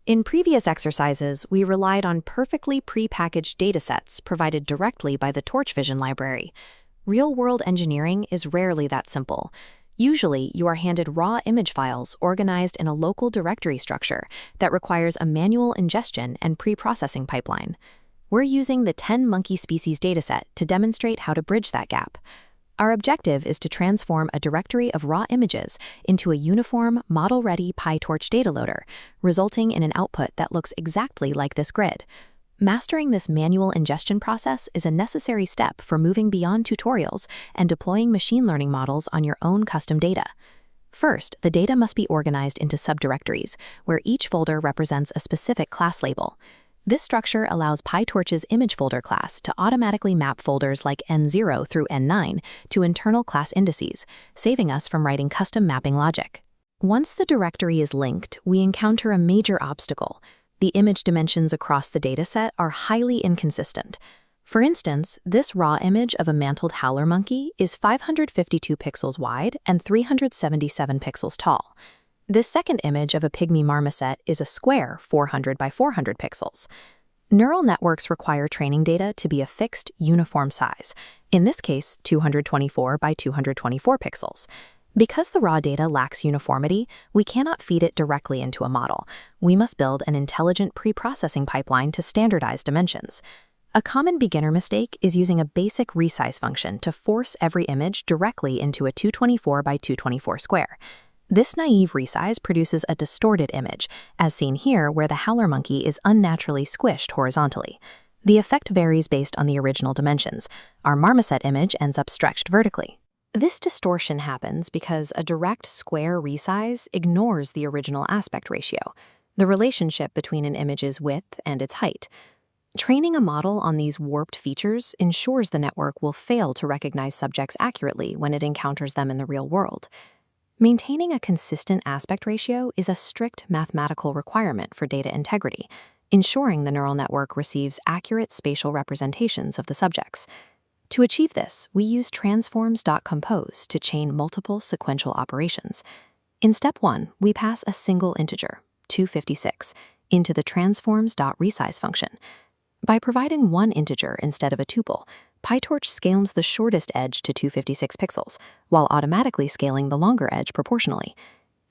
In previous exercises, we relied on perfectly pre-packaged datasets provided directly by the Torch Vision library. Real-world engineering is rarely that simple. Usually, you are handed raw image files organized in a local directory structure that requires a manual ingestion and pre-processing pipeline. We're using the 10-monkey species dataset to demonstrate how to bridge that gap. Our objective is to transform a directory of raw images into a uniform, model-ready PyTorch DataLoader, resulting in an output that looks exactly like this grid. Mastering this manual ingestion process is a necessary step for moving beyond tutorials and deploying machine learning models on your own custom data. First, the data must be organized into subdirectories, where each folder represents a specific class label. This structure allows PyTorch's image folder class to automatically map folders like N0 through N9 to internal class indices, saving us from writing custom mapping logic. Once the directory is linked, we encounter a major obstacle. The image dimensions across the dataset are highly inconsistent. For instance, this raw image of a mantled howler monkey is 552 pixels wide and 377 pixels tall. This second image of a pygmy marmoset is a square 400 by 400 pixels. Neural networks require training data to be a fixed, uniform size, in this case 224 by 224 pixels. Because the raw data lacks uniformity, we cannot feed it directly into a model. We must build an intelligent pre-processing pipeline to standardize dimensions. A common beginner mistake is using a basic resize function to force every image directly into a 224 by 224 square. This naive resize produces a distorted image, as seen here where the howler monkey is unnaturally squished horizontally. The effect varies based on the original dimensions. Our marmoset image ends up stretched vertically. This distortion happens because a direct square resize ignores the original aspect ratio, the relationship between an image's width and its height. Training a model on these warped features ensures the network will fail to recognize subjects accurately when it encounters them in the real world. Maintaining a consistent aspect ratio is a strict mathematical requirement for data integrity, ensuring the neural network receives accurate spatial representations of the subjects. To achieve this, we use transforms.compose to chain multiple sequential operations. In step 1, we pass a single integer, 256, into the transforms.resize function. By providing one integer instead of a tuple, PyTorch scales the shortest edge to 256 pixels, while automatically scaling the longer edge proportionally.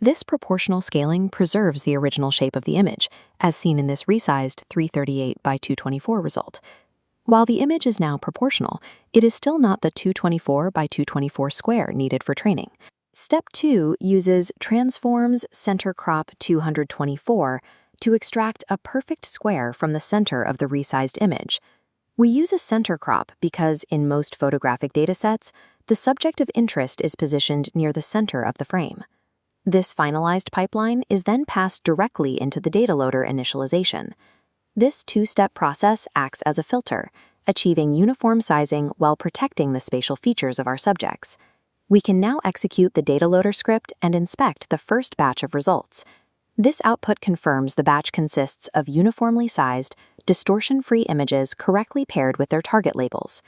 This proportional scaling preserves the original shape of the image, as seen in this resized 338 by 224 result. While the image is now proportional, it is still not the 224 by 224 square needed for training. Step 2 uses transforms center crop 224 to extract a perfect square from the center of the resized image. We use a center crop because, in most photographic datasets, the subject of interest is positioned near the center of the frame. This finalized pipeline is then passed directly into the DataLoader initialization. This two-step process acts as a filter, achieving uniform sizing while protecting the spatial features of our subjects. We can now execute the DataLoader script and inspect the first batch of results. This output confirms the batch consists of uniformly sized, distortion-free images correctly paired with their target labels.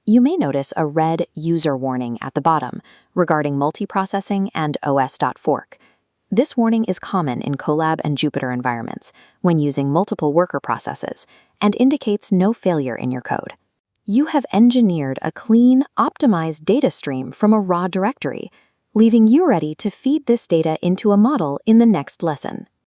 You may notice a red user warning at the bottom regarding multiprocessing and os.fork. This warning is common in Colab and Jupyter environments when using multiple worker processes and indicates no failure in your code. You have engineered a clean, optimized data stream from a raw directory, leaving you ready to feed this data into a model in the next lesson.